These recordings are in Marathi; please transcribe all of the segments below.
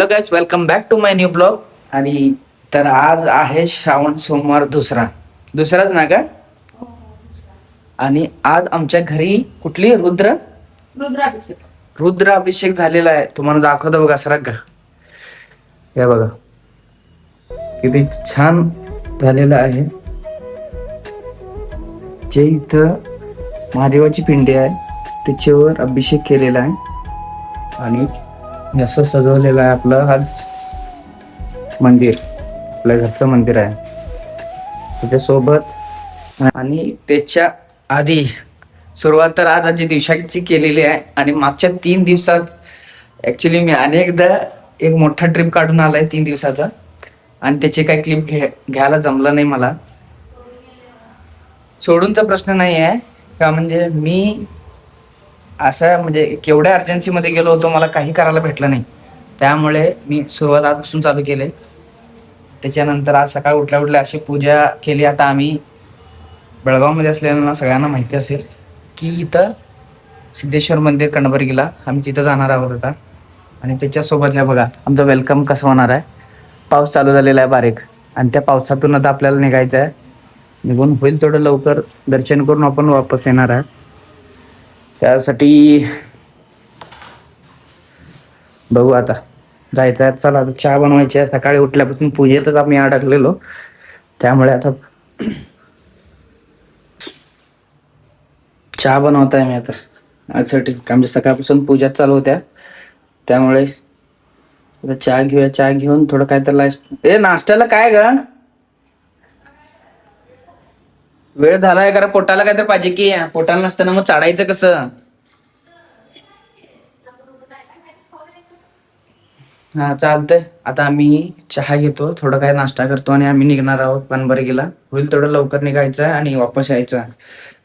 Hello guys, welcome back to my new blog. आणि तर आज आहे श्रावण सोमवार दुसराच ना का. आणि आज आमच्या घरी कुठली रुद्राभिषेक झालेला आहे. तुम्हाला दाखवतो बघा सर का. हे बघा किती छान झालेलं आहे. जे इथं महादेवाची पिंडी आहे त्याच्यावर अभिषेक केलेला आहे आणि असं सजवलेलं आहे आपलं आज मंदिर. आपल्या घरचं मंदिर आहे त्याच्यासोबत. आणि त्याच्या आधी सुरुवात तर आज आजी दिवसाची केलेली आहे. आणि मागच्या 3 दिवसात ऍक्च्युली मी अनेकदा एक मोठा ट्रिप काढून आलाय 3 दिवसाचा. आणि त्याचे काही क्लिप घ्यायला जमलं नाही मला. सोडूनचा प्रश्न नाही आहे का, म्हणजे मी असं म्हणजे केवढ्या अर्जन्सीमध्ये गेलो होतो, मला काही करायला भेटलं नाही. त्यामुळे मी सुरुवात आजपासून चालू केले. त्याच्यानंतर आज सकाळी उठल्या अशी पूजा केली. आता आम्ही बेळगावमध्ये असलेल्यांना सगळ्यांना माहिती असेल की इथं सिद्धेश्वर मंदिर कणबर्गीला आम्ही तिथं जाणार आहोत आता. आणि त्याच्यासोबत हे बघा आमचं वेलकम कसं होणार आहे. पाऊस चालू झालेला आहे बारीक, आणि त्या पावसातून आता आपल्याला निघायचं आहे. निघून होईल थोडं लवकर दर्शन करून आपण वापस येणार आहे. त्यासाठी बघू आता जायचं आहे. चला आता चहा बनवायची आहे. सकाळी उठल्यापासून पूजेतच आम्ही अडकलेलो, त्यामुळे आता चहा बनवत आहे मी आता. आजसाठी आमच्या सकाळपासून पूजा चालू होत्या, त्यामुळे चहा घेऊया. चहा घेऊन थोडं काय तर नाश्त्याला काय ग, वेळ झालाय कारण पोटाला काय तर पाहिजे की. पोटाला नसताना मग चाडायचं कसं. हा चालतंय. आता आम्ही चहा घेतो, थोडं काय नाश्ता करतो आणि आम्ही निघणार आहोत कणबर्गीला. होईल थोडं लवकर निघायचं आणि वापस यायचं.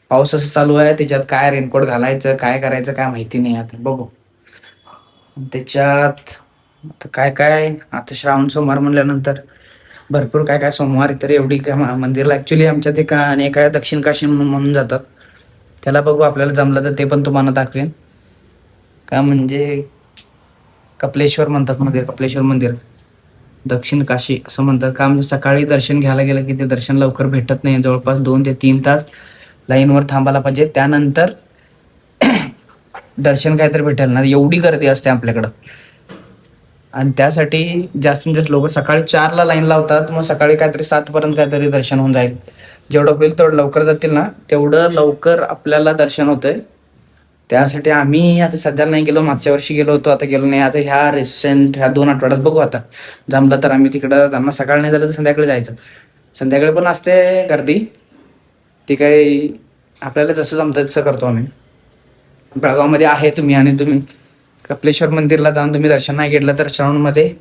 पाऊस असं चालू आहे, त्याच्यात काय रेनकोट घालायचं काय करायचं काय माहिती नाही. आता बघू. त्याच्यात आता काय आता श्रावण सोमवार म्हणल्यानंतर भरपूर काय सोमवार तर एवढी काय मंदिरला ऍक्च्युली आमच्या ते का अनेक आहे दक्षिण काशी म्हणून जातात. त्याला बघू आपल्याला जमलं तर ते पण तुम्हाला दाखवेन. का म्हणजे कपिलेश्वर म्हणतात मध्ये, कपिलेश्वर मंदिर दक्षिण काशी असं म्हणतात. का म्हणजे सकाळी दर्शन घ्यायला गेलं की ते दर्शन लवकर भेटत नाही. जवळपास 2 ते 3 तास लाईनवर थांबायला पाहिजे, त्यानंतर दर्शन काहीतरी भेटेल ना. एवढी गर्दी असते आपल्याकडं. आणि त्यासाठी जास्तीत जास्त लोक सकाळी 4ला लाईन लावतात. मग सकाळी काहीतरी 7 पर्यंत काहीतरी दर्शन होऊन जाईल. जेवढं होईल तेवढं लवकर जातील ना, तेवढं लवकर आपल्याला दर्शन होतंय. त्यासाठी आम्ही आता सध्याला नाही गेलो, मागच्या वर्षी गेलो होतो, आता गेलो नाही. आता ह्या 2 आठवड्यात बघू. आता जमलं तर आम्ही तिकडं जाणार. सकाळी नाही झालं तर संध्याकाळी जायचं. संध्याकाळी पण असते गर्दी, ती काही आपल्याला जसं जमतं तसं करतो आम्ही. बेळगावमध्ये आहे तुम्ही आणि तुम्ही कपिलेश्वर मंदिरला जाऊन तुम्ही दर्शन नाही घेतलं तर श्रावणमध्ये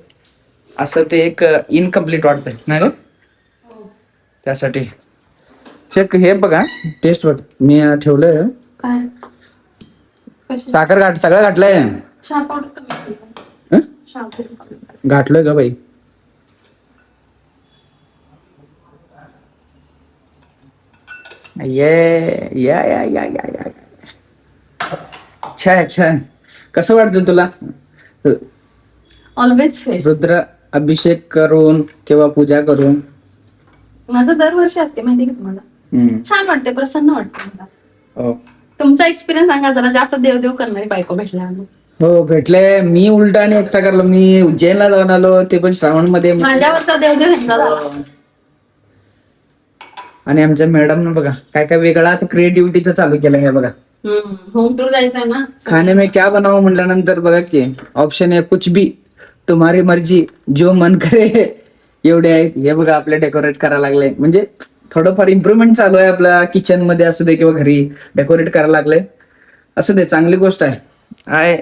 असं ते एक इनकम्प्लीट वाटतंय नाही का. त्यासाठी हे बघा टेस्ट बघ मी ठेवलंय. साखर सगळं घातलंय. घातलंय का बाई. या अच्छा कसं वाटतं तुला ऑलवेज फ्रेश रुद्र अभिषेक करून किंवा पूजा करून? माझं दरवर्षी असते माहिती का तुम्हाला. छान वाटते, प्रसन्न वाटते मला. हो. तुमचा एक्सपिरियन्स सांगा जरा. जास्त देवदेव करणारी बायको भेटल्या. हो भेटले. मी उलटा आणि एकटा करलो. मी उज्जैनला जाऊन आलो, ते पण श्रावण मध्ये. माझ्यावर देवदेव घेतला. आणि आमच्या मॅडम बघा काय वेगळा क्रिएटिव्हिटीचं चालू केलं आहे बघा. होम टूर जायचंय ना. खाने में क्या बनावं म्हटल्यानंतर बघा की ऑप्शन आहे कुछ भी तुम्हारी मर्जी जो मन करे एवढे आहेत. हे बघा आपले डेकोरेट करायला लागले. म्हणजे थोडंफार इम्प्रुव्हमेंट चालू आहे आपल्या किचन मध्ये असू दे किंवा घरी डेकोरेट करायला लागले. असू दे, चांगली गोष्ट आहे. आय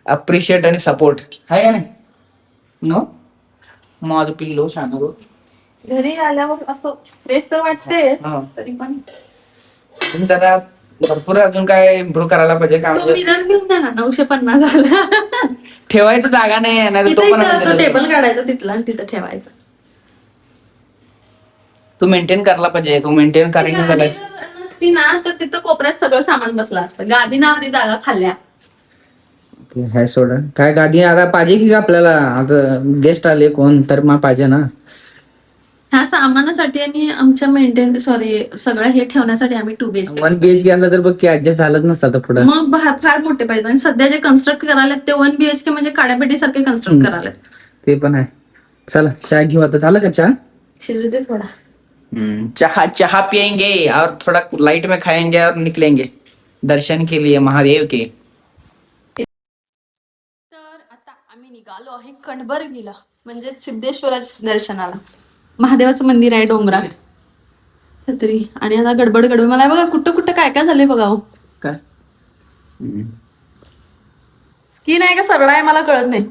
अप्रिशिएट आणि सपोर्ट आहे का नाही. नो माझं पिल्लो शान घरी आल्यावर असं फ्रेश तर वाटते, तरी पण तुम्ही जरा भरपूर अजून काय इम्प्रूव्ह करायला पाहिजे. का मिरर घेऊन द्या ना. 950 झाला. ठेवायचं जागा नाही आहे. तो टेबल काढायचा तिथला आणि तिथं ठेवायचं. तू मेंटेन करायला पाहिजे. तू मेंटेन करायला नसती ना तर तिथं कोपऱ्यात सगळं सामान बसलं असतं. गादीनं अर्धी जागा खाल्ल्या. ते हाय सोडा. काय गादी आता पाहिजे की आपल्याला, आता गेस्ट आले कोण तर मग पाहिजे ना. ह्या सामानासाठी आणि आमच्या मेंटेन सगळं हे ठेवण्यासाठी आम्ही 2 BHK. 1 BHK आणलं तर बघ की ऍडजस्ट झालंच नसतं आता पुढं. मग फार मोठे पाहिजे. आणि सध्या जे कन्स्ट्रक्ट करायला ते 1 BHK म्हणजे काड्यापेटी सारखे कन्स्ट्रक्ट करायला. ते पण आहे. चला चहा घेऊ आता. झालं का चहा? शिजू दे थोडा. चहा पियेंगे और थोड़ा लाइट में खाएंगे और निकलेंगे दर्शन के लिए महादेव के. तर आता आम्ही निघालो आहे कणबरगीला, म्हणजे सिद्धेश्वराच्या दर्शनाला. महादेवाचं मंदिर आहे डोंगरात. छत्री आणि आता गडबड मला बघा कुठं कुठं काय काय झालंय बघा. काय स्किन आहे का सरळ आहे मला कळत नाही.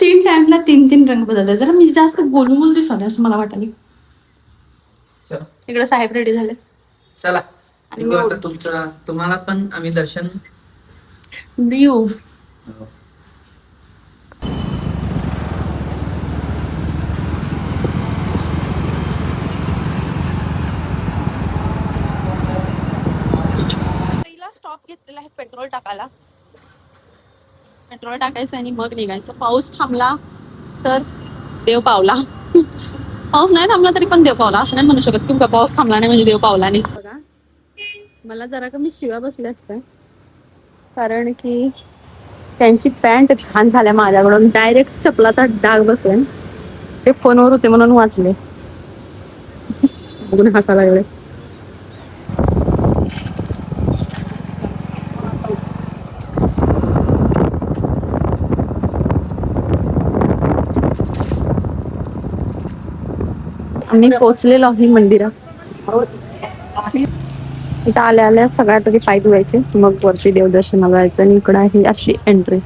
3 टाइमला 3 रंग बदलतात. जरा मी जास्त बोलू दिसले असं मला वाटलं. इकडे साहेब रेडी झाले. चला आणि मी आता तुम्हाला पण आम्ही दर्शन देऊ. पहिला स्टॉप घेतलेला आहे पेट्रोल टाकायला. पेट्रोल टाकायचं आणि मग निघायचं. पाऊस थांबला तर देव पावला. पाऊस नाही थांबला तरी पण देव पावला असं नाही म्हणू शकत की पाऊस थांबला नाही म्हणजे देव पावला नाही. बघा मला जरा कमी शिव्या बसल्या असत्या, कारण की त्यांची पॅन्ट घाण झाल्या माझ्याकडून. डायरेक्ट चपलाचा डाग बसलाय. ते फोनवर होते म्हणून वाचले. बघून हसायला लागले. आम्ही पोहोचलेलो आहे मंदिरात. इथं आल्या सगळ्यात आधी पाय धुवायचे, मग वरती देवदर्शनाला जायचं. आणि इकडं आहे अशी एंट्री.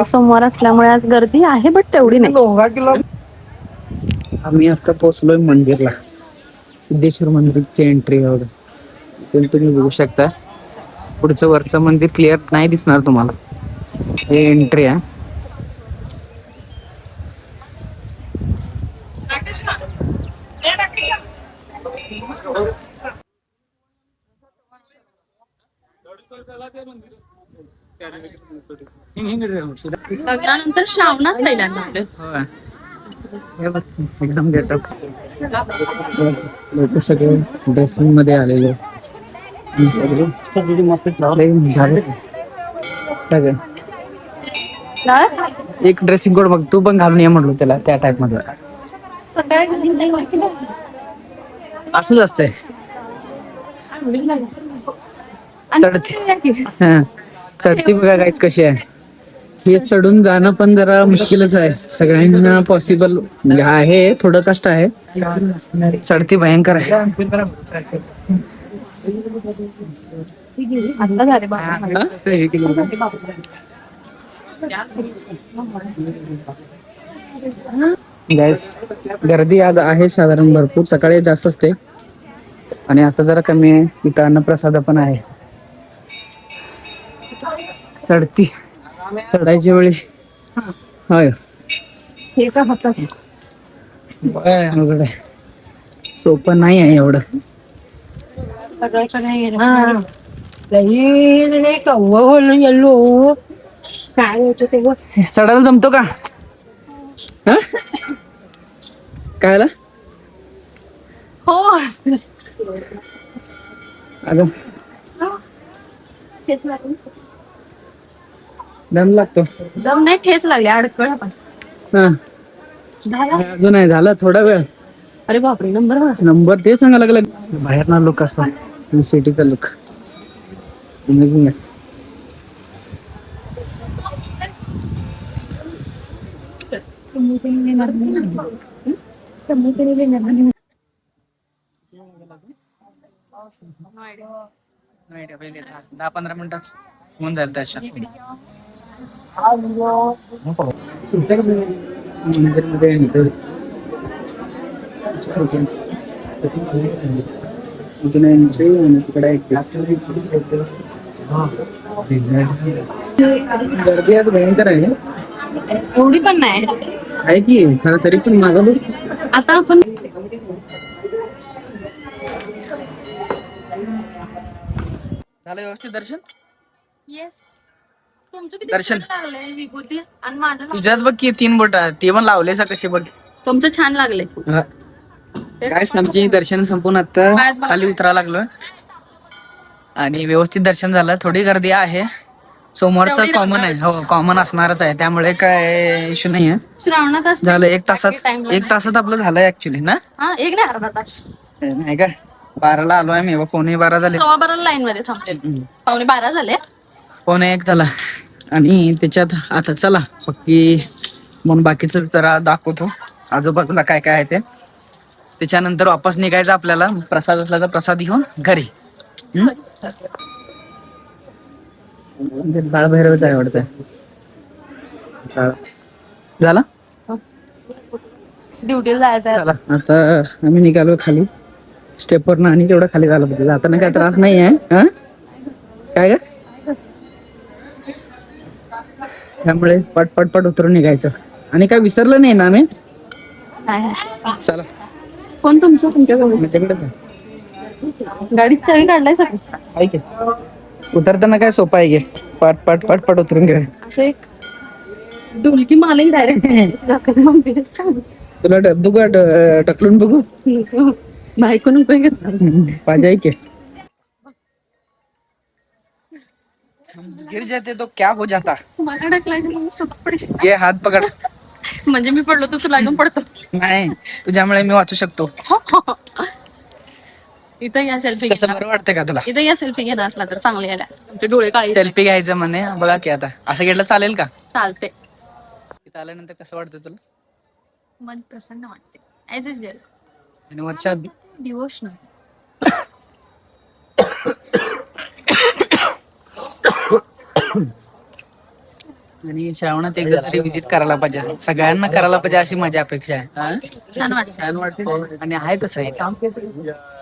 सोमवार असल्यामुळे आज गर्दी आहे बट तेवढी नाही. आम्ही आता पोहोचलोय मंदिरला. सिद्धेश्वर मंदिरची एंट्री एवढं तुम्ही बघू शकता. पुढचं वरचं मंदिर क्लिअर नाही दिसणार तुम्हाला. हे एंट्री आहे. लग्नानंतर श्रावणात पहिल्यांदा आलोय. एकदम गेटअप. लोक सगळे ड्रेसिंग मध्ये आलेले. सगळे एक ड्रेसिंग कोड बघ, तू पण घालून ये म्हटलो त्याला त्या टाइप मध्ये. असंच असतंय. चढती बघा काहीच कशी आहे. हे चढून जाणं पण जरा मुश्किलच आहे. सगळ्यांना पॉसिबल आहे, थोडं कष्ट आहे. चढती भयंकर आहे. गॅस गर्दी आज आहे साधारण भरपूर. सकाळी जास्त असते आणि आता जरा कमी आहे. इथं अन्नप्रसाद पण आहे. चढायच्या वेळी होय सोपं नाही आहे एवढं. चढायला जमतो का? काय आला? हो अगं दम लागतो. दम नाही, ठेच लागली. अडकळ पण अजून नाही झालं, थोडा वेळ. अरे बापरे, नंबर ते सांगायला लागलं. बाहेर ना लुक असा सिटीचा लुक. नाही 10-15 मिनिटात होऊन जाईल त्याच्यात. मंदिरमध्ये एंट्री. इथून एंट्री आणि तिकडे गर्दी आज भयंकर आहे. एवढी पण नाही आहे की खरं, तरी पण माझं असं आपण झालं व्यवस्थित दर्शन. येस. तुमचं किती दर्शन. छान लागलंय विभूती आणि माझं तुझ्यात बघ की 3 बोट ते पण लावलेस कशी बघ. तुमचं छान लागले. काय आमची दर्शन संपून आता खाली उतरा लागलोय आणि व्यवस्थित दर्शन झालं. थोडी गर्दी आहे, सोमवारचं तेवढी कॉमन आहे. हो कॉमन असणारच आहे, त्यामुळे काय इश्यू नाही आहे. श्रावणात असते. झालं 1 तासात आपलं झालंय ऍक्च्युली ना. हा 1 नाही अर्धा तास. नाही का 12ला आलो आहे मी, 12:15 झाले. 12:15 लाईन मध्ये थांबते. 12:15 झाले. 12:45 झाला आणि त्याच्यात आता चला बाकी म्हणून बाकीचं जरा दाखवतो आजूबाजूला काय काय आहे ते. त्याच्यानंतर वापस निघायचं आपल्याला. प्रसाद असला तर प्रसाद घेऊन घरी. बाळभैरवच आहे वाटतं. झाला ड्युटीला जायचं चला आता आम्ही निघालो खाली स्टेपवरनं आणि तेवढं खाली झालं पाहिजे. जाताना काय त्रास नाही आहे. काय का त्यामुळे पट उतरून निघायचं आणि काय विसरलं नाही ना आम्ही. चला फोन तुमच्याकडे माझ्याकडे गाडीत चावी काढलाय सगळं. ऐक उतरताना काय सोपं आहे. घे पट उतरून घे. असं एक डुलकी मालही डायरेक्ट तुला बघू टकलून बघू बायकोन उपयोग घेतला पाहिजे. ऐक गिर जाते तो क्या हो जाता. मला ढकलायचं मग सुट पडशील. ये हात पकड. म्हणजे मी पडलो तर तुला घेऊन पडतो. नाही तुझ्यामुळे मी वाचू शकतो. इथं या सेल्फी कसं बरं वाटतंय का तुला. इथं या सेल्फी घेणार असला तर चांगले यायला. तुमचे डोळे काळे. सेल्फी घ्यायचं म्हणे. बघा की आता असं घेतलं चालेल का. चालते. इथं आल्यानंतर कसं वाटतं तुला. मन प्रसन्न वाटते. As usual. आणि वर्षात डिवोशनल. आणि श्रावणात एकदा तरी विजिट करायला पाहिजे. सगळ्यांना करायला पाहिजे अशी माझी अपेक्षा आहे. छान वाटतं. छान वाटतं आणि आहे तसं आहे.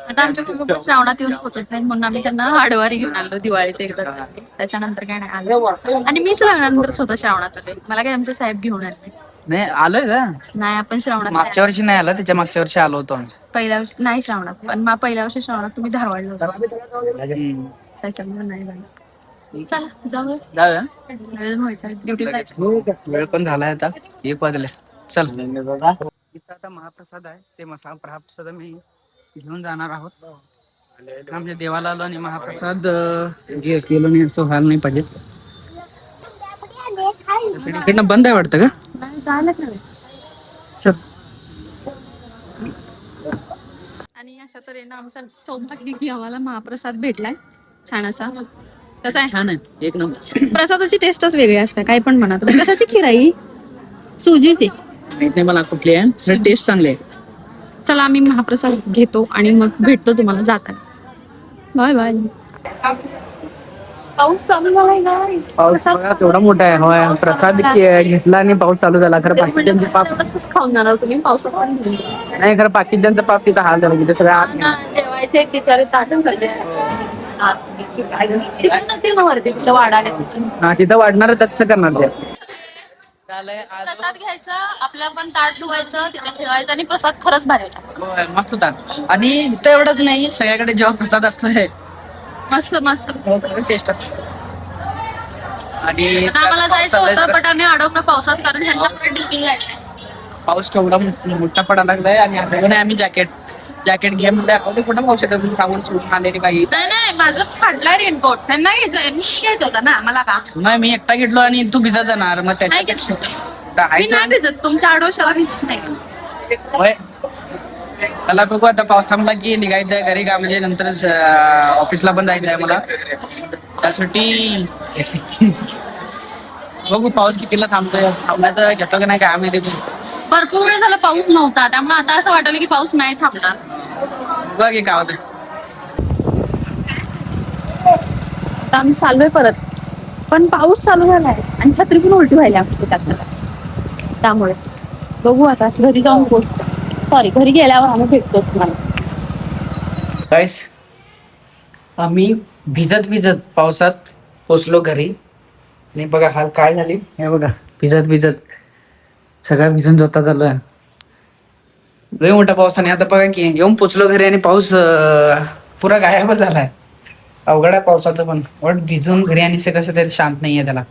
आता आमच्या कुटुंब श्रावणात येऊन पोहोचत नाही म्हणून आम्ही त्यांना आडवारी घेऊन आलो दिवाळीत एकदा. त्याच्यानंतर काय नाही आलो. आणि मीच लग्नानंतर स्वतः श्रावणात आले. मला काय आमचे साहेब घेऊन आले नाही. आलोय का नाही. आपण श्रावणात मागच्या वर्षी नाही आला, त्याच्या मागच्या वर्षी आलो होतो आम्ही. पहिल्या वर्षी नाही श्रावणात. पण पहिल्या वर्षी श्रावणात तुम्ही धारवाडला होता त्याच्यामुळे नाही झालं. चला जाऊया. जाऊया. वेळ व्हायचा ड्युटीला जायचं. वेळ पण झालाय आता 1 वाजले. चल इथं आता महाप्रसाद आहे. ते महाप्रसाद मी घेऊन जाणार आहोत. आमच्या देवाला आलो आणि महाप्रसाद गेलो नाही असं व्हायला नाही पाहिजे. इकडनं बंद आहे वाटतं का. नाही झालं का. चल. आणि अशा तऱ्हेनं आमचा सौभाग्य की आम्हाला महाप्रसाद भेटलाय छान असा. कसं आहे. छान आहे 1 नंबर. प्रसादाची टेस्टच वेगळी असते. काय पण म्हणा तुम्ही. कशाची खीर आहे. सुजीची. माहित नाही मला कुठली आहे. टेस्ट चांगली आहे. चला आम्ही महाप्रसाद घेतो आणि मग भेटतो तुम्हाला जाताना. Bye bye. पाऊस चालू झालाय का. पाऊस बघा केवढा मोठा आहे. होय प्रसाद घेतला आणि पाऊस चालू झाला. खरं बाकीच्यांचे पाप खाऊन जाणार तुम्ही पावसात. नाही. खरं बाकीच्यांचा पाप तिथं हाल झाला. तिथे सगळं आत जेवायचे बिचारे ताटून करते. वाढाले. हा तिथं वाढणार तसं करणार ते. प्रसाद घ्यायचा आपल्या पण ताट धुवायचं तिथे ठेवायचं आणि प्रसाद खरंच भारी होता. मस्त होता. आणि इथं एवढंच नाही सगळ्याकडे जेव्हा प्रसाद असतोय मस्त मस्त टेस्ट असतो. आणि आम्हाला जायचं होतं पण आम्ही अडवलं पावसात कारण ह्यांना ड्युटी जायचं. पाऊस केवढा मोठा पडायला लागलाय आणि आम्ही जॅकेट घे म्हणजे कुठं पाऊस येतं सांगून सूट आलेली काही नाही माझं फाटलाय रेनकोट. त्यांना घ्यायचं होतं ना मला का. नाही मी एकटा घेतलो आणि तू भिजत जाणार मग त्याच्यापेक्षा मी नाही भिजत. तुमच्या आडोशाला भिजत नाही. चला बघू आता पाऊस थांबला की निघायचंय घरी का म्हणजे नंतर ऑफिसला पण जायचंय मला. त्यासाठी बघू पाऊस कितीला थांबतोय. थांबण्याचं घेतो का नाही काय आम्ही. भरपूर वेळ झाला पाऊस नव्हता त्यामुळे आता असं वाटलं की पाऊस नाही थांबणार. बघ की काय होतं. आता आम्ही चाललोय परत पण पाऊस चालू झालाय आणि छत्री पण उलटी व्हायला त्यामुळे बघू आता घरी जाऊन सॉरी घरी गेल्यावर आम्ही भेटतो तुम्हाला. गाईस आम्ही भिजत पावसात पोचलो घरी आणि बघा हाल काय झाली. हे बघा भिजत सगळं भिजून जोता झालोय. लय मोठा पाऊस आणि आता बघा की येऊन पोचलो घरी आणि पाऊस पुरा गायबच झालाय. अवघड आहे पावसाचं पण. भिजून घरी आणि कसं तरी शांत नाहीये त्याला.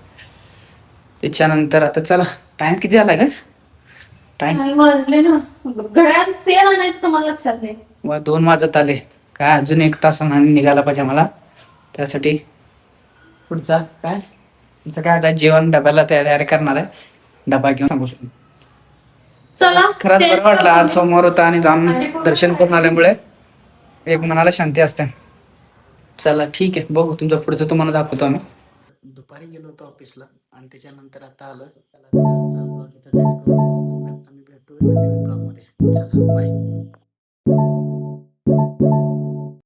त्याच्यानंतर आता चला, टाइम किती झाला का? टाइम काय वाजले ना, घड्याळ सेल आणायचं तुम्हाला लक्षात नाही. 2 वाजत आले. काय अजून 1 तासानं निघायला पाहिजे मला. त्यासाठी पुढचा काय तुमचं काय आता जेवण डब्याला तयारी करणार आहे. डबा घेऊन सांगू शकतो. चला खरंच change बरं वाटलं, आज करू. सोमवार होता आणि जाऊन दर्शन करून आल्यामुळे एक मनाला शांती असते. चला ठीक आहे, बघू तुमचं पुढचं तुम्हाला दाखवतो आम्ही. दुपारी गेलो होतो ऑफिसला आणि त्याच्यानंतर आता आलं. चला, आजचा ब्लॉग इथं एंड करू. आम्ही भेटू एका नवीन ब्लॉगमध्ये. चला बाय.